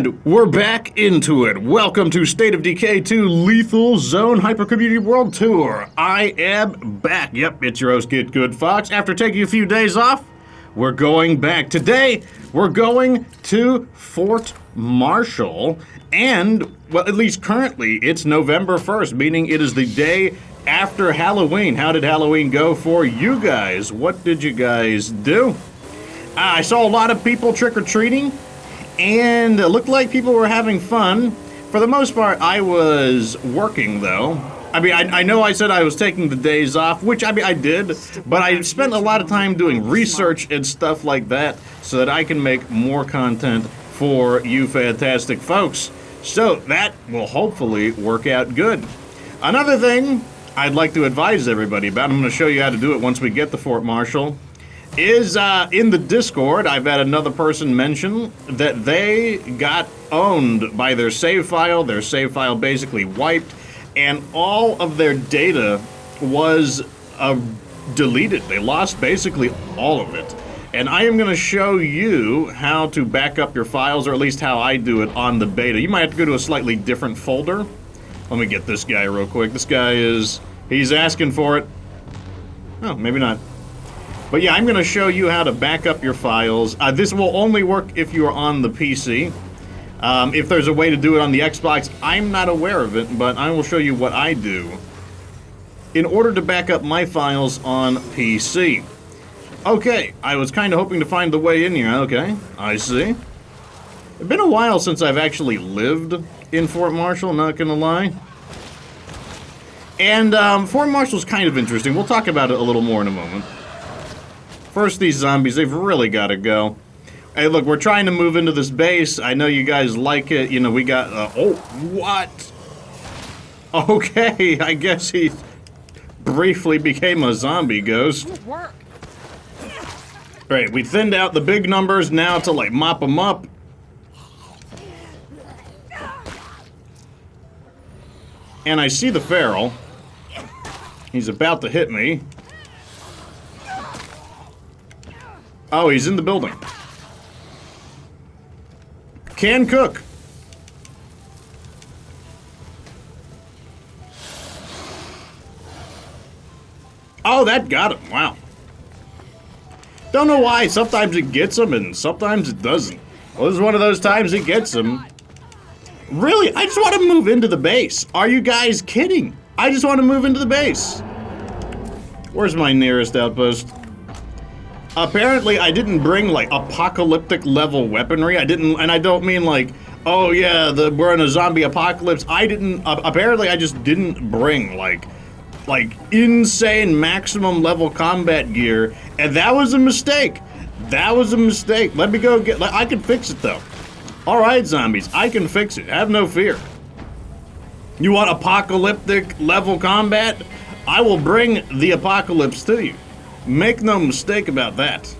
And we're back into it. Welcome to State of Decay 2 Lethal Zone Hypercommunity World Tour. I am back. Yep, it's your host, Get Good Fox. After taking a few days off, we're going back. Today, we're going to Fort Marshall. And, well, at least currently, it's November 1st, meaning it is the day after Halloween. How did Halloween go for you guys? What did you guys do? I saw a lot of people trick-or-treating. And it looked like people were having fun. For the most part, I was working, though. I mean, I know I said I was taking the days off, which, I mean, I did. But I spent a lot of time doing research and stuff like that so that I can make more content for you fantastic folks. So that will hopefully work out good. Another thing I'd like to advise everybody about, I'm going to show you how to do it once we get to Fort Marshall, is in the Discord. I've had another person mention that they got owned by their save file. Their save file basically wiped, and all of their data was deleted. They lost basically all of it. And I am going to show you how to back up your files, or at least how I do it on the beta. You might have to go to a slightly different folder. Let me get this guy real quick. This guy he's asking for it. Oh, maybe not. But yeah, I'm going to show you how to back up your files. This will only work if you are on the PC. If there's a way to do it on the Xbox, I'm not aware of it, but I will show you what I do in order to back up my files on PC. Okay, I was kind of hoping to find the way in here. Okay, I see. It's been a while since I've actually lived in Fort Marshall, not going to lie. And Fort Marshall's kind of interesting. We'll talk about it a little more in a moment. First, these zombies, they've really got to go. Hey, look, we're trying to move into this base. I know you guys like it. You know, we got, oh, what? Okay, I guess he briefly became a zombie ghost. Good work. Right, we thinned out the big numbers now to, like, mop them up. And I see the feral. He's about to hit me. Oh, he's in the building. Can cook. Oh, that got him. Wow. Don't know why. Sometimes it gets him and sometimes it doesn't. Well, this is one of those times it gets him. Really? I just want to move into the base. Are you guys kidding? I just want to move into the base. Where's my nearest outpost? Apparently, I didn't bring, like, apocalyptic level weaponry. I didn't, and I don't mean, like, oh, yeah, we're in a zombie apocalypse. I didn't, apparently, I just didn't bring, like, insane maximum level combat gear, and that was a mistake. That was a mistake. Let me go get, I can fix it, though. All right, zombies, I can fix it. Have no fear. You want apocalyptic level combat? I will bring the apocalypse to you. Make no mistake about that.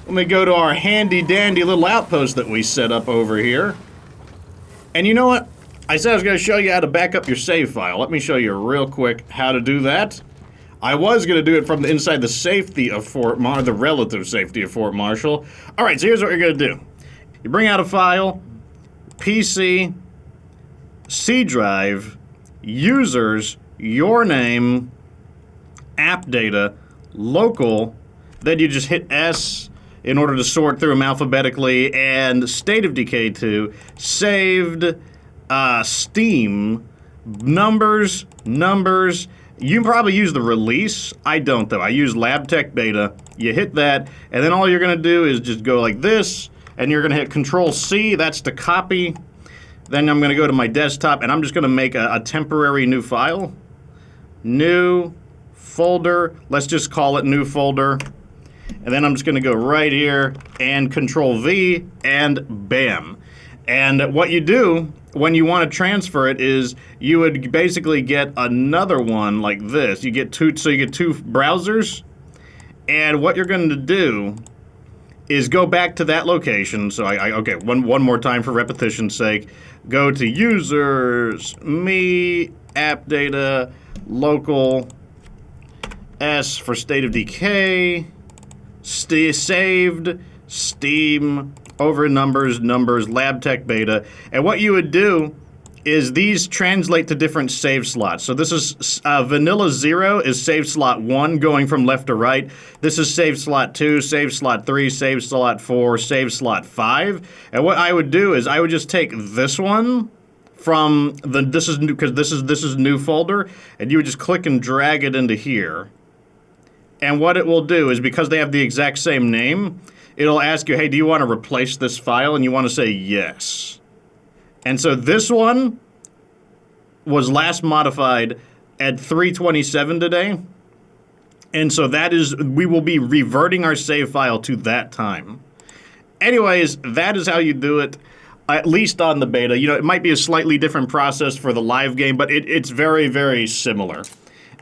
Let me go to our handy-dandy little outpost that we set up over here. And you know what? I said I was going to show you how to back up your save file. Let me show you real quick how to do that. I was going to do it from the inside the safety of the relative safety of Fort Marshall. All right, so here's what you're going to do. You bring out a file, PC, C drive, users, your name, app data, local, then you just hit S in order to sort through them alphabetically, and State of Decay 2, saved, Steam, numbers, you can probably use the release. I don't, though. I use LabTech Beta. You hit that, and then all you're going to do is just go like this, and you're going to hit Control-C, that's to copy. Then I'm going to go to my desktop, and I'm just going to make a temporary new file. New folder, let's just call it new folder, and then I'm just going to go right here and Control V and bam. And what you do when you want to transfer it is you would basically get another one like this. You get two browsers, and what you're going to do is go back to that location. So okay, one more time for repetition's sake. Go to users, me, app data, local, S for State of Decay, saved, Steam, over numbers, lab tech beta. And what you would do is these translate to different save slots. So this is vanilla 0 is save slot 1 going from left to right. This is save slot 2, save slot 3, save slot 4, save slot 5. And what I would do is I would just take this one from the this is new because this is new folder, and you would just click and drag it into here. And what it will do is, because they have the exact same name, it'll ask you, hey, do you want to replace this file? And you want to say yes. And so this one was last modified at 3:27 today. And so that is, we will be reverting our save file to that time. Anyways, that is how you do it, at least on the beta. You know, it might be a slightly different process for the live game, but it's very, very similar.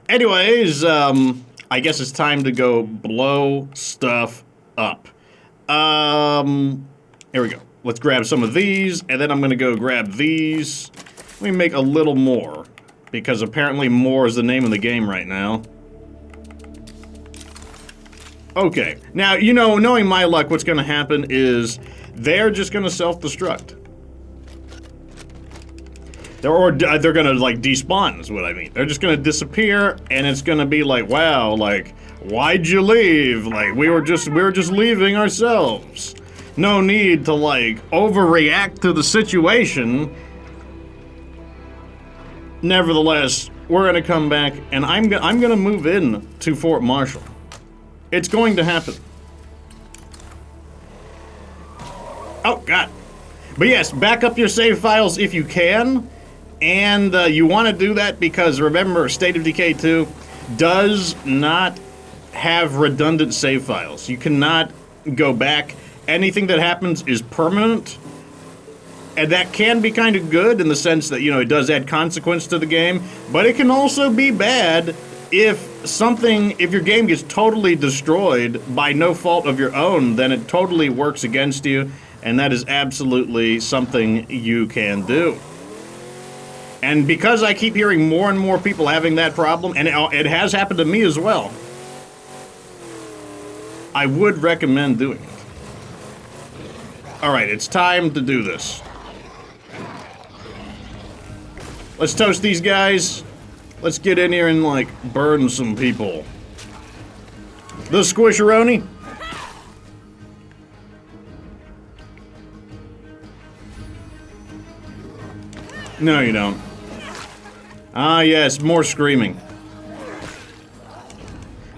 Anyways, I guess it's time to go blow stuff up. Here we go. Let's grab some of these, and then I'm gonna go grab these. Let me make a little more, because apparently more is the name of the game right now. Okay, now, you know, knowing my luck, what's gonna happen is they're just gonna self-destruct. They're gonna, like, despawn, is what I mean. They're just gonna disappear, and it's gonna be like, wow, like, why'd you leave? Like, we were just leaving ourselves. No need to, like, overreact to the situation. Nevertheless, we're gonna come back, and I'm gonna move in to Fort Marshall. It's going to happen. Oh, God. But yes, back up your save files if you can. And you want to do that because, remember, State of Decay 2 does not have redundant save files. You cannot go back. Anything that happens is permanent. And that can be kind of good in the sense that, you know, it does add consequence to the game. But it can also be bad if your game gets totally destroyed by no fault of your own, then it totally works against you. And that is absolutely something you can do. And because I keep hearing more and more people having that problem, and it has happened to me as well, I would recommend doing it. Alright, it's time to do this. Let's toast these guys. Let's get in here and, like, burn some people. The squisheroni. No, you don't. Ah, yes, more screaming.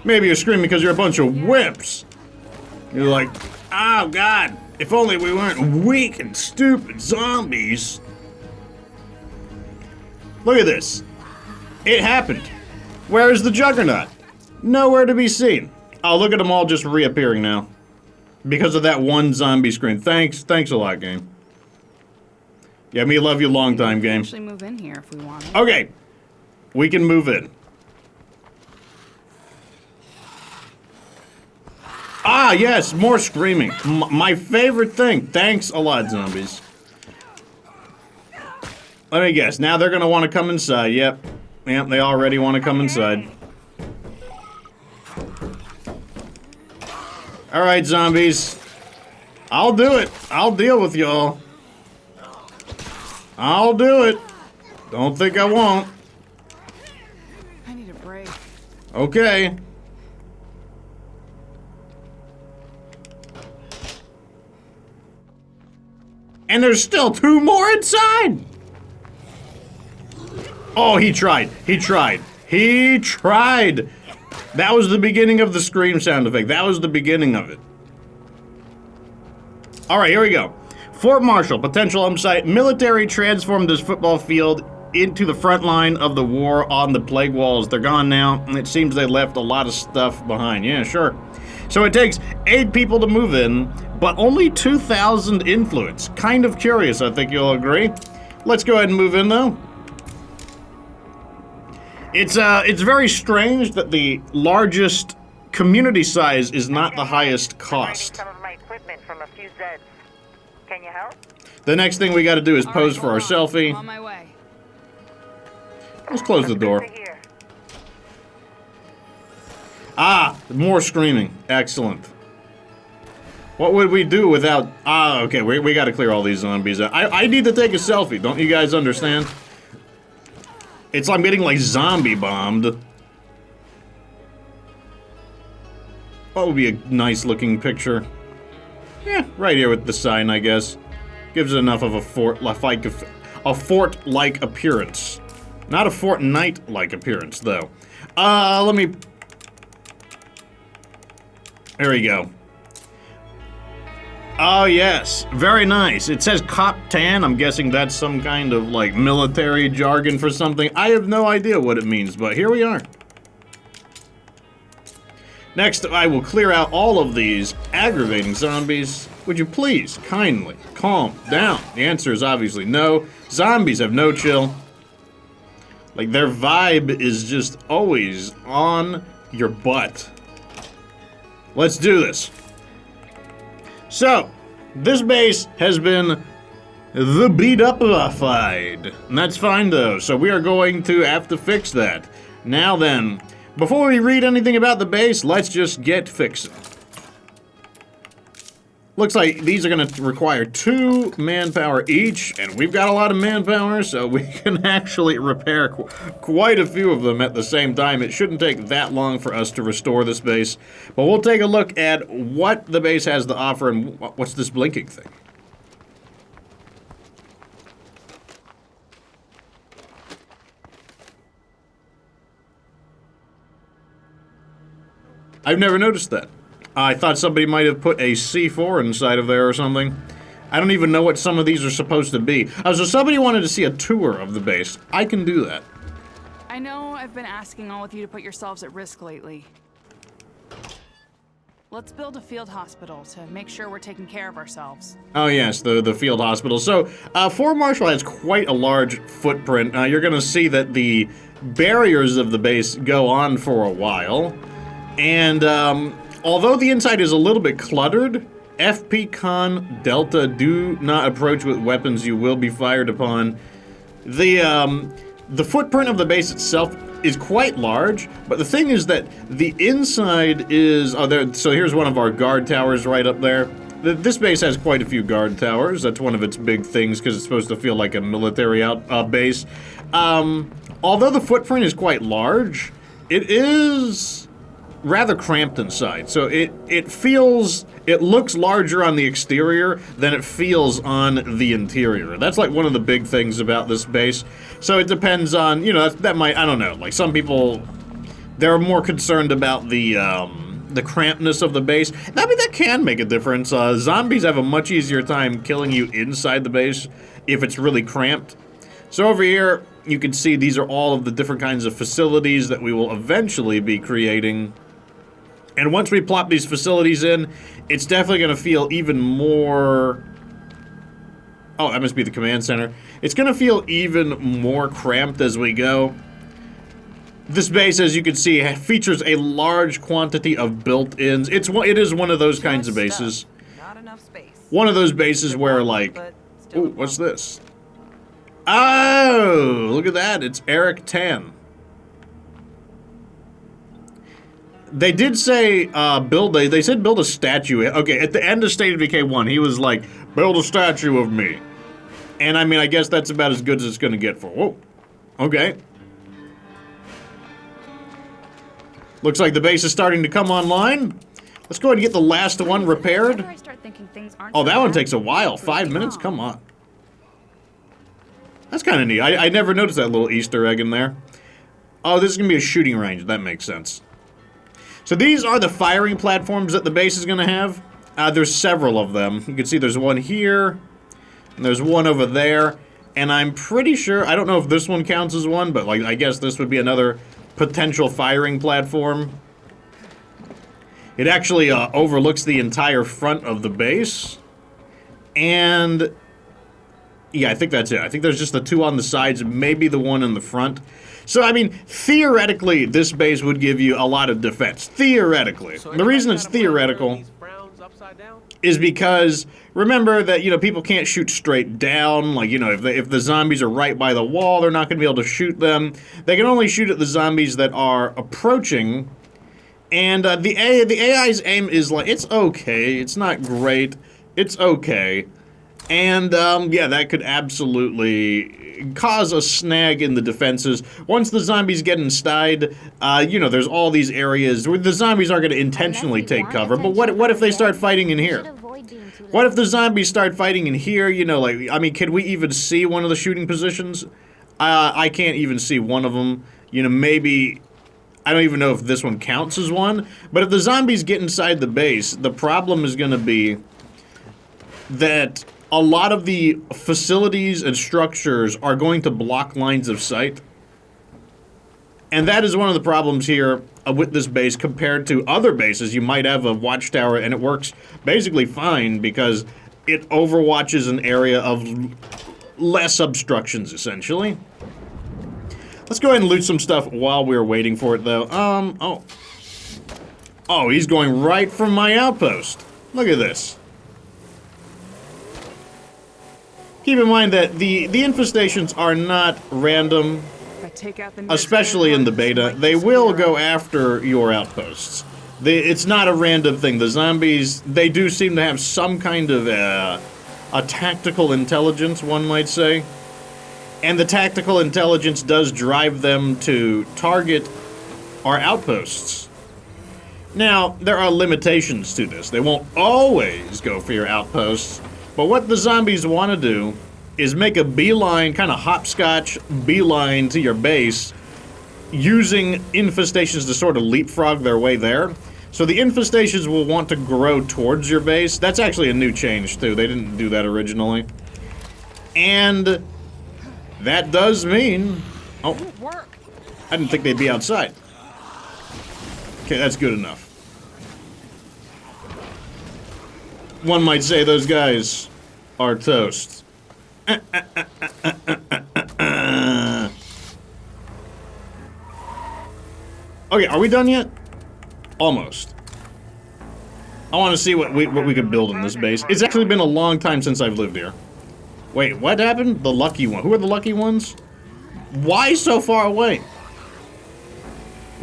Maybe you're screaming because you're a bunch of whips. You're like, oh, God, if only we weren't weak and stupid zombies. Look at this. It happened. Where is the Juggernaut? Nowhere to be seen. Oh, look at them all just reappearing now. Because of that one zombie screen. Thanks a lot, game. Yeah, me love you long time, game. Actually move in here if we want. Okay. We can move in. Ah, yes, more screaming. My favorite thing. Thanks a lot, zombies. Let me guess. Now they're gonna want to come inside. Yep. Yep, they already want to come inside. Alright, zombies. I'll do it. I'll deal with y'all. I'll do it. Don't think I won't. I need a break. Okay. And there's still 2 more inside. Oh, he tried. He tried. He tried. That was the beginning of the scream sound effect. That was the beginning of it. All right, here we go. Fort Marshall, potential home site. Military transformed this football field into the front line of the war on the plague walls. They're gone now, and it seems they left a lot of stuff behind. Yeah, sure. So it takes 8 people to move in, but only 2,000 influence. Kind of curious, I think you'll agree. Let's go ahead and move in, though. It's very strange that the largest community size is not the highest cost. Some of my equipment from a few Zeds. Can you help? The next thing we got to do is pose for our selfie. I'm on my way. Let's close the door. Ah, more screaming. Excellent. What would we do without... Ah, okay, we gotta clear all these zombies out. I need to take a selfie, don't you guys understand? It's like I'm getting, like, zombie bombed. What would be a nice-looking picture? Yeah, right here with the sign, I guess. Gives it enough of a fort-like appearance. Not a Fortnite-like appearance, though. Let me... There we go. Oh, yes. Very nice. It says Cop Tan. I'm guessing that's some kind of, like, military jargon for something. I have no idea what it means, but here we are. Next, I will clear out all of these aggravating zombies. Would you please, kindly, calm down? The answer is obviously no. Zombies have no chill. Like, their vibe is just always on your butt. Let's do this. So, this base has been the beat-up-ified. And that's fine, though. So we are going to have to fix that. Now then, before we read anything about the base, let's just get fixing. Looks like these are going to require 2 manpower each, and we've got a lot of manpower, so we can actually repair quite a few of them at the same time. It shouldn't take that long for us to restore this base, but we'll take a look at what the base has to offer and what's this blinking thing. I've never noticed that. I thought somebody might have put a C4 inside of there or something. I don't even know what some of these are supposed to be. So somebody wanted to see a tour of the base. I can do that. I know I've been asking all of you to put yourselves at risk lately. Let's build a field hospital to make sure we're taking care of ourselves. Oh yes, the field hospital. So, Fort Marshall has quite a large footprint. You're gonna see that the barriers of the base go on for a while. And, although the inside is a little bit cluttered, FP Con Delta, do not approach with weapons, you will be fired upon. The footprint of the base itself is quite large, but the thing is that the inside is, so here's one of our guard towers right up there. This base has quite a few guard towers. That's one of its big things because it's supposed to feel like a military base. Although the footprint is quite large, it is rather cramped inside, so it looks larger on the exterior than it feels on the interior. That's like one of the big things about this base. So it depends on, you know, that might, I don't know, like some people, they're more concerned about the crampedness of the base. I mean, that can make a difference. Zombies have a much easier time killing you inside the base if it's really cramped. So over here, you can see these are all of the different kinds of facilities that we will eventually be creating. And once we plop these facilities in, it's definitely going to feel even more... Oh, that must be the command center. It's going to feel even more cramped as we go. This base, as you can see, features a large quantity of built-ins. It is one of those kinds of bases. Not enough space. One of those bases where, like... Ooh, what's this? Oh, look at that. It's Eric Tan. They did say, they said build a statue. Okay, at the end of State of Decay 1, he was like, build a statue of me. And I mean, I guess that's about as good as it's gonna get for, whoa. Okay. Looks like the base is starting to come online. Let's go ahead and get the last one repaired. Oh, that one takes a while. 5 minutes? Come on. That's kind of neat. I never noticed that little Easter egg in there. Oh, this is gonna be a shooting range. That makes sense. So these are the firing platforms that the base is going to have. There's several of them. You can see there's one here, and there's one over there, and I'm pretty sure, I don't know if this one counts as one, but like I guess this would be another potential firing platform. It actually overlooks the entire front of the base, and yeah, I think that's it. I think there's just the 2 on the sides, maybe the one in the front. So, I mean, theoretically, this base would give you a lot of defense. Theoretically. So the reason it's theoretical is because, remember that, you know, people can't shoot straight down. Like, you know, if the zombies are right by the wall, they're not going to be able to shoot them. They can only shoot at the zombies that are approaching And the AI's aim is like, it's okay, it's not great, it's okay. And yeah, that could absolutely cause a snag in the defenses. Once the zombies get inside, you know, there's all these areas where the zombies are going to intentionally take cover. But what if they start fighting in here? What if the zombies start fighting in here? You know, like, I mean, can we even see one of the shooting positions? I can't even see one of them. You know, maybe, I don't even know if this one counts as one. But if the zombies get inside the base, the problem is going to be that a lot of the facilities and structures are going to block lines of sight. And that is one of the problems here with this base compared to other bases. You might have a watchtower and it works basically fine because it overwatches an area of less obstructions, essentially. Let's go ahead and loot some stuff while we're waiting for it, though. Oh, he's going right from my outpost. Look at this. Keep in mind that the infestations are not random, especially in the beta. They will go after your outposts. It's not a random thing. The zombies, they do seem to have some kind of a tactical intelligence, one might say. And the tactical intelligence does drive them to target our outposts. Now, there are limitations to this. They won't always go for your outposts. But what the zombies want to do is make a beeline, kind of hopscotch beeline to your base, using infestations to sort of leapfrog their way there. So the infestations will want to grow towards your base. That's actually a new change, too. They didn't do that originally. And that does mean... Oh, I didn't think they'd be outside. Okay, that's good enough. One might say those guys are toast. Okay, are we done yet? Almost. I want to see what we could build in this base. It's actually been a long time since I've lived here. Wait, what happened? The lucky one. Who are the lucky ones? Why so far away?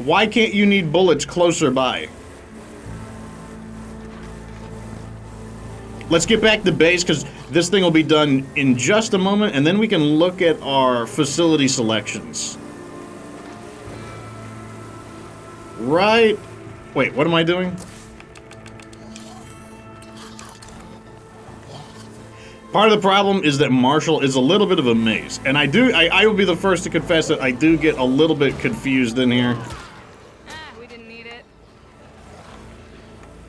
Why can't you need bullets closer by? Let's get back to base, because this thing will be done in just a moment, and then we can look at our facility selections. Right... Wait, what am I doing? Part of the problem is that Marshall is a little bit of a maze, and I will be the first to confess that I do get a little bit confused in here. We didn't need it.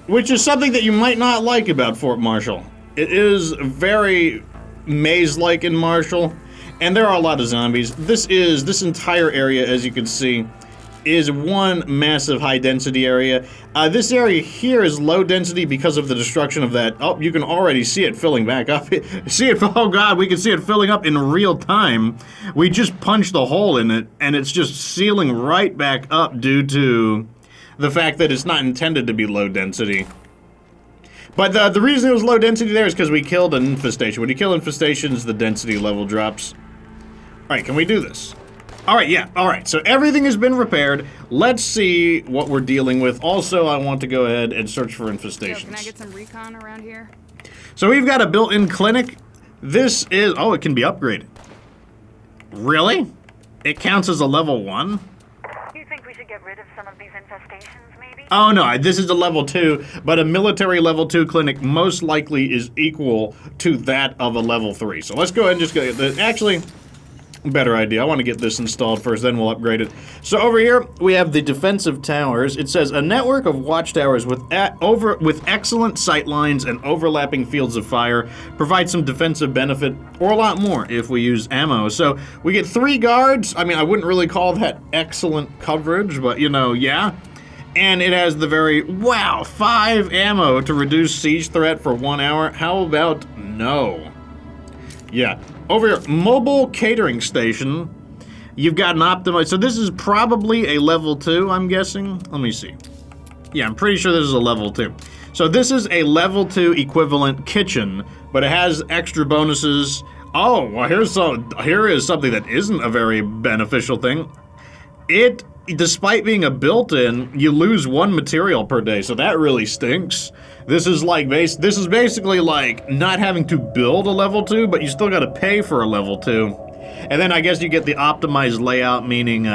Which is something that you might not like about Fort Marshall. It is very maze-like in Marshall, and there are a lot of zombies. This entire area, as you can see, is one massive high-density area. This area here is low density because of the destruction of that. Oh, you can already see it filling back up. See it, oh god, we can see it filling up in real time. We just punched a hole in it, and it's just sealing right back up due to the fact that it's not intended to be low density. But the reason it was low density there is because we killed an infestation. When you kill infestations, the density level drops. Alright, can we do this? Alright, yeah, alright, so everything has been repaired. Let's see what we're dealing with. Also, I want to go ahead and search for infestations. Yo, can I get some recon around here? So we've got a built-in clinic. This is... Oh, it can be upgraded. Really? It counts as a level 1? You think we should get rid of some of these infestations, maybe? Oh, no, this is a level 2, but a military level 2 clinic most likely is equal to that of a level 3. So let's go ahead and just go... Actually... Better idea. I want to get this installed first, then we'll upgrade it. So over here, we have the defensive towers. It says, a network of watchtowers with excellent sight lines and overlapping fields of fire provide some defensive benefit, or a lot more if we use ammo. So we get 3 guards. I mean, I wouldn't really call that excellent coverage, but, you know, yeah. And it has the very, wow, 5 ammo to reduce siege threat for 1 hour. How about no? Yeah. Over here, mobile catering station. You've got an optimized... So this is probably a level 2, I'm guessing. Let me see. Yeah, I'm pretty sure this is a level 2. So this is a level 2 equivalent kitchen, but it has extra bonuses. Oh, well, here is something that isn't a very beneficial thing. It despite being a built-in, you lose 1 material per day, so that really stinks. This is like this is basically like not having to build a level 2, but you still got to pay for a level 2. And then I guess you get the optimized layout, meaning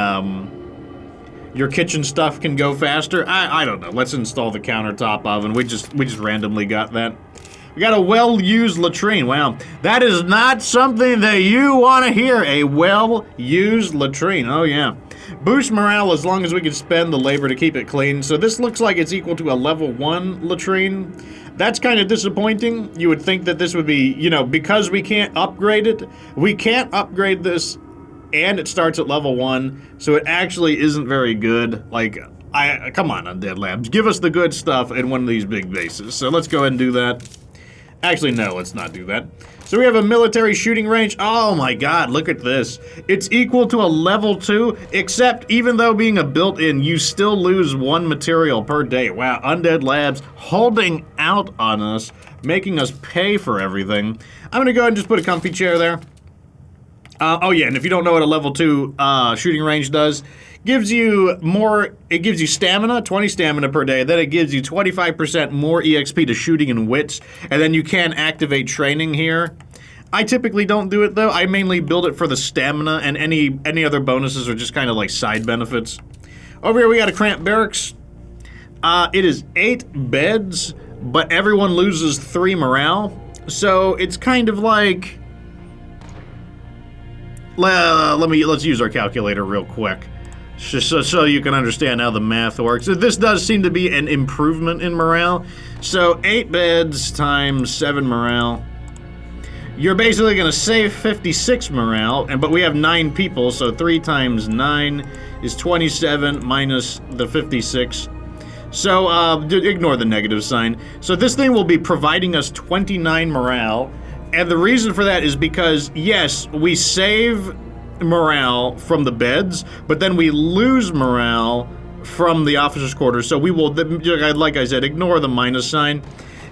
your kitchen stuff can go faster. I don't know. Let's install the countertop oven. We just randomly got that. We got a well-used latrine. Wow, that is not something that you want to hear. A well-used latrine. Oh yeah. Boost morale as long as we can spend the labor to keep it clean. So this looks like it's equal to a level 1 latrine. That's kind of disappointing. You would think that this would be, you know, because we can't upgrade it. We can't upgrade this, and it starts at level 1, so it actually isn't very good. Like, come on, Undead Labs. Give us the good stuff in one of these big bases. So let's go ahead and do that. Actually, no, let's not do that. So we have a military shooting range. Oh my god, look at this. It's equal to a level 2, except even though being a built-in, you still lose 1 material per day. Wow, Undead Labs holding out on us, making us pay for everything. I'm gonna go ahead and just put a comfy chair there. Oh yeah, and if you don't know what a level 2 shooting range does, gives you more, it gives you stamina, 20 stamina per day, then it gives you 25% more EXP to shooting and wits, and then you can activate training here. I typically don't do it though, I mainly build it for the stamina, and any other bonuses are just kind of like side benefits. Over here we got a cramped barracks. It is 8 beds, but everyone loses 3 morale, so it's kind of like, let's use our calculator real quick. Just so you can understand how the math works. This does seem to be an improvement in morale. So 8 beds times 7 morale. You're basically going to save 56 morale, but we have 9 people, so 3 times 9 is 27 minus the 56. So ignore the negative sign. So this thing will be providing us 29 morale, and the reason for that is because, yes, we save morale from the beds, but then we lose morale from the officers' quarters. So we will, like I said, ignore the minus sign.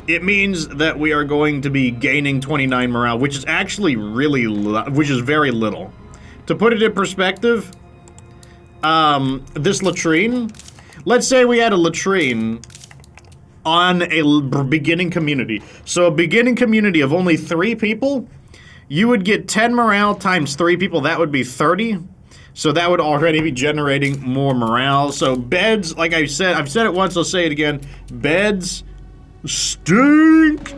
It means that we are going to be gaining 29 morale, which is actually which is very little. To put it in perspective, this latrine, let's say we had a latrine on a beginning community. So a beginning community of only 3 people, you would get 10 morale times 3 people, that would be 30. So that would already be generating more morale. So beds, like I've said it once, I'll say it again, beds stink.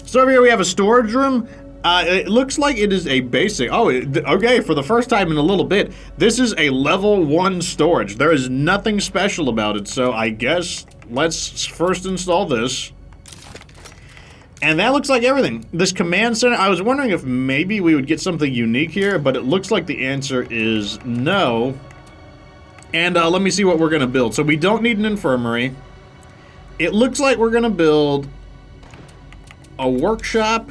So over here we have a storage room. It looks like it is a basic, okay, for the first time in a little bit, this is a level 1 storage. There is nothing special about it, so I guess let's first install this. And that looks like everything. This command center, I was wondering if maybe we would get something unique here, but it looks like the answer is no. And let me see what we're gonna build. So we don't need an infirmary. It looks like we're gonna build a workshop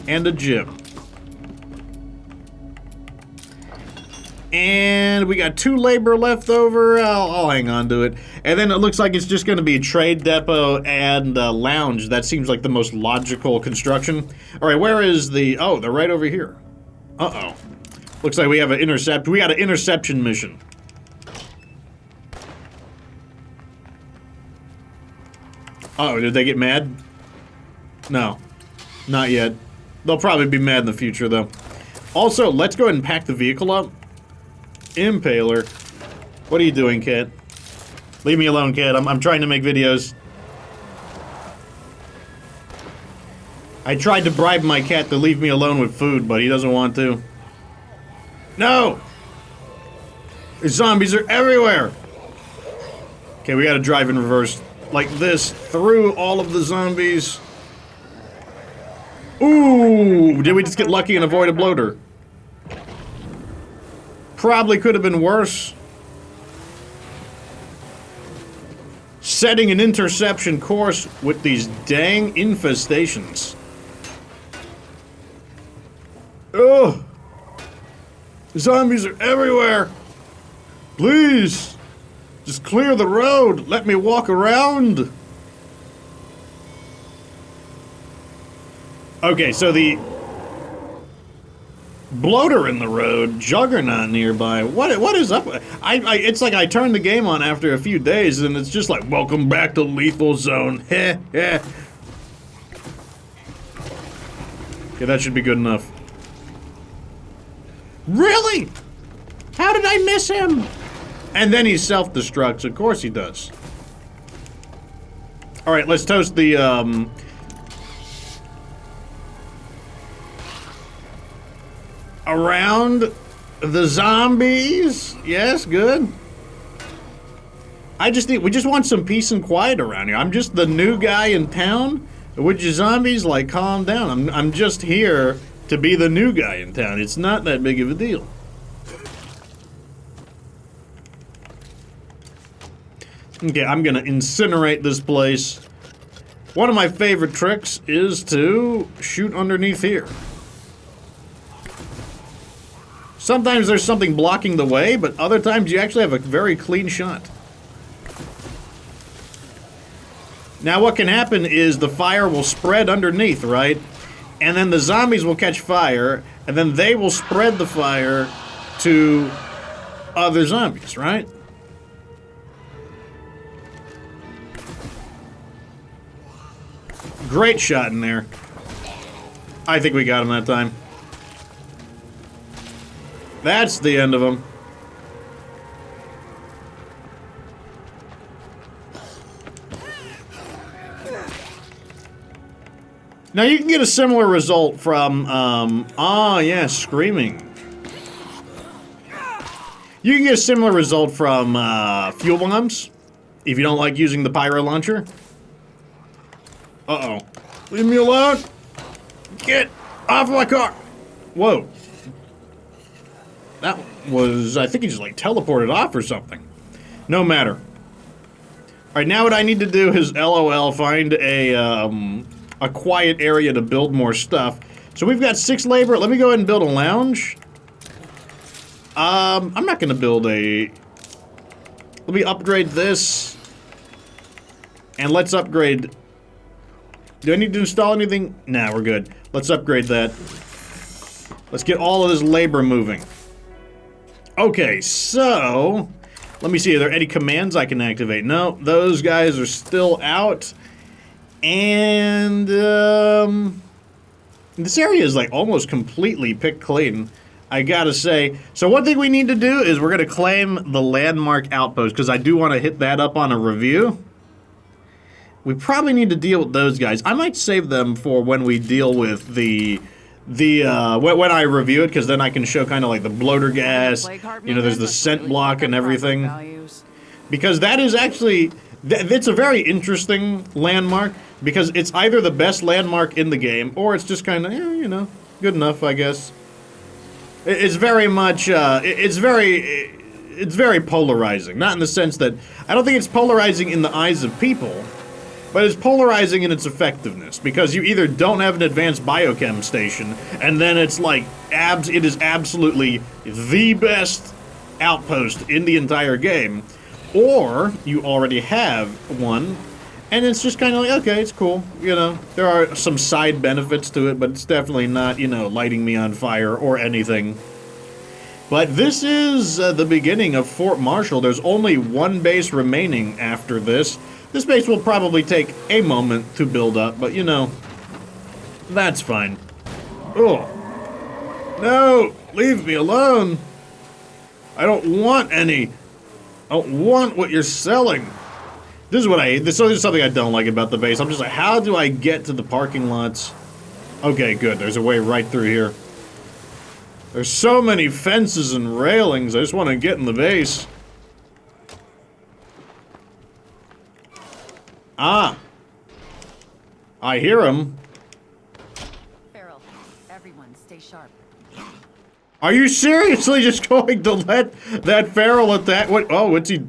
and a gym. And we got 2 labor left over. I'll hang on to it. And then it looks like it's just going to be a trade depot and a lounge. That seems like the most logical construction. All right, where is the... Oh, they're right over here. Uh-oh. Looks like we have an intercept. We got an interception mission. Uh-oh, did they get mad? No, not yet. They'll probably be mad in the future, though. Also, let's go ahead and pack the vehicle up. Impaler. What are you doing, Cat? Leave me alone, Cat. I'm trying to make videos. I tried to bribe my cat to leave me alone with food, but he doesn't want to. No! The zombies are everywhere! Okay, we gotta drive in reverse. Like this, through all of the zombies. Ooh! Did we just get lucky and avoid a bloater? Probably could have been worse. Setting an interception course with these dang infestations. Ugh! Zombies are everywhere! Please! Just clear the road! Let me walk around! Okay, so the... bloater in the road, juggernaut nearby. What is up? It's like I turned the game on after a few days, and it's just like, welcome back to Lethal Zone. Heh, heh. Yeah, that should be good enough. Really? How did I miss him? And then he self-destructs. Of course he does. All right, let's toast the, around the zombies. Yes, good. We just want some peace and quiet around here. I'm just the new guy in town. Would you zombies, like, calm down? I'm just here to be the new guy in town. It's not that big of a deal. Okay, I'm gonna incinerate this place. One of my favorite tricks is to shoot underneath here. Sometimes there's something blocking the way, but other times you actually have a very clean shot. Now what can happen is the fire will spread underneath, right? And then the zombies will catch fire, and then they will spread the fire to other zombies, right? Great shot in there. I think we got him that time. That's the end of him. Now you can get a similar result from, screaming. You can get a similar result from, fuel bombs, if you don't like using the pyro launcher. Uh-oh. Leave me alone! Get off my car! Whoa. That was, I think he just, like, teleported off or something. No matter. Alright, now what I need to do is, LOL, find a quiet area to build more stuff. So we've got 6 labor. Let me go ahead and build a lounge. I'm not gonna build a... Let me upgrade this. And let's upgrade... Do I need to install anything? Nah, we're good. Let's upgrade that. Let's get all of this labor moving. Okay, so... Let me see, are there any commands I can activate? No, those guys are still out. And, this area is, like, almost completely picked clean, I gotta say. So one thing we need to do is we're gonna claim the landmark outpost, because I do want to hit that up on a review. We probably need to deal with those guys. I might save them for when we deal with when I review it, because then I can show kind of like the bloater gas, you know, there's the scent block and everything. Because that is actually, it's a very interesting landmark, because it's either the best landmark in the game, or it's just kind of, you know, good enough, I guess. It's very much, it's very polarizing. Not in the sense that, I don't think it's polarizing in the eyes of people, but it's polarizing in its effectiveness, because you either don't have an advanced biochem station, and then it's like, it is absolutely the best outpost in the entire game, or you already have one, and it's just kind of like, okay, it's cool, you know, there are some side benefits to it, but it's definitely not, you know, lighting me on fire or anything. But this is the beginning of Fort Marshall. There's only one base remaining after this. This base will probably take a moment to build up, but you know, that's fine. Oh. No! Leave me alone! I don't want any. I don't want what you're selling. This is what I hate. This is something I don't like about the base. I'm just like, how do I get to the parking lots? Okay, good. There's a way right through here. There's so many fences and railings. I just want to get in the base. Ah. I hear him. Feral, everyone stay sharp. Are you seriously just going to let that feral attack? What? Oh, what's he?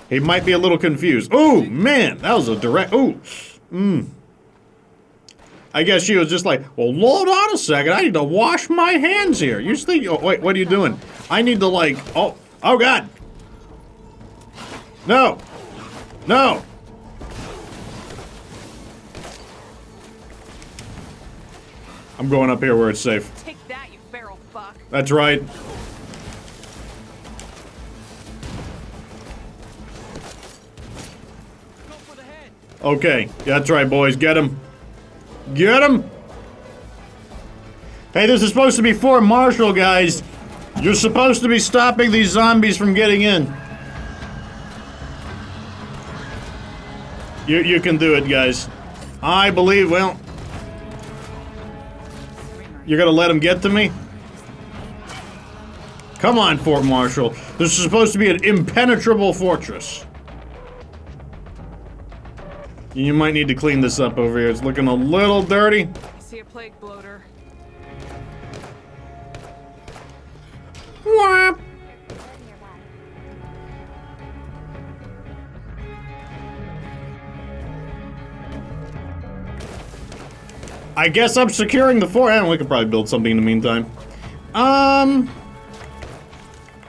He might be a little confused. Oh, man, that was a direct. Oh, I guess she was just like, well, hold on a second. I need to wash my hands here. You think? Oh, wait, what are you doing? I need to like. Oh, God. No. No. I'm going up here where it's safe. Take that, you That's right. Okay, that's right, boys. Get him. Get him! Hey, this is supposed to be Fort Marshall, guys. You're supposed to be stopping these zombies from getting in. You can do it, guys. I believe, well... You're gonna let them get to me? Come on, Fort Marshall. This is supposed to be an impenetrable fortress. You might need to clean this up over here. It's looking a little dirty. I see a plague bloater. Whap. I guess I'm securing the fort. And we could probably build something in the meantime.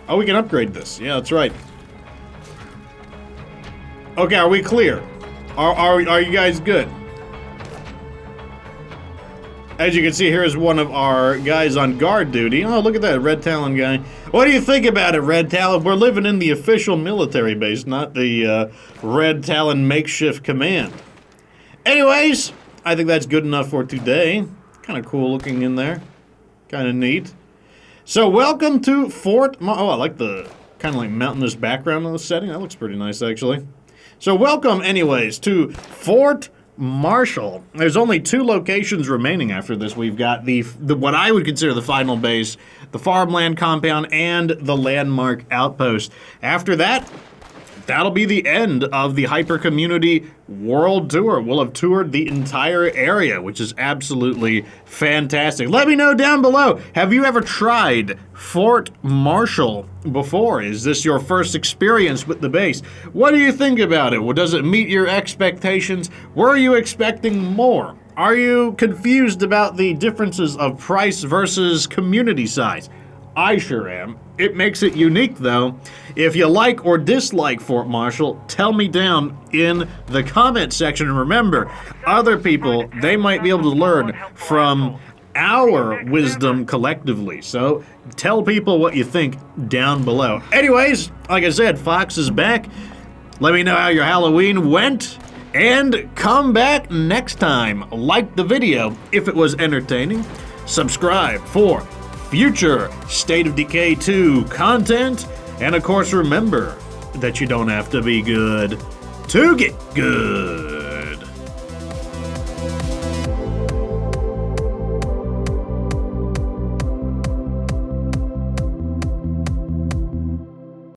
Oh, we can upgrade this. Yeah, that's right. Okay, are we clear? Are you guys good? As you can see, here is one of our guys on guard duty. Oh, look at that, Red Talon guy. What do you think about it, Red Talon? We're living in the official military base, not the Red Talon makeshift command. Anyways, I think that's good enough for today. Kind of cool looking in there. Kind of neat. So, welcome to Fort Oh, I like the kind of like mountainous background on the setting. That looks pretty nice, actually. So, welcome, anyways, to Fort Marshall. There's only 2 locations remaining after this. We've got the what I would consider the final base, the farmland compound, and the landmark outpost. After that, that'll be the end of the Hyper Community World Tour. We'll have toured the entire area, which is absolutely fantastic. Let me know down below, have you ever tried Fort Marshall before? Is this your first experience with the base? What do you think about it? Well, does it meet your expectations? Were you expecting more? Are you confused about the differences of price versus community size? I sure am. It makes it unique, though. If you like or dislike Fort Marshall, tell me down in the comment section. And remember, other people, they might be able to learn from our wisdom collectively. So tell people what you think down below. Anyways, like I said, Fox is back. Let me know how your Halloween went. And come back next time. Like the video if it was entertaining. Subscribe for future State of Decay 2 content. And of course, remember that you don't have to be good to get good.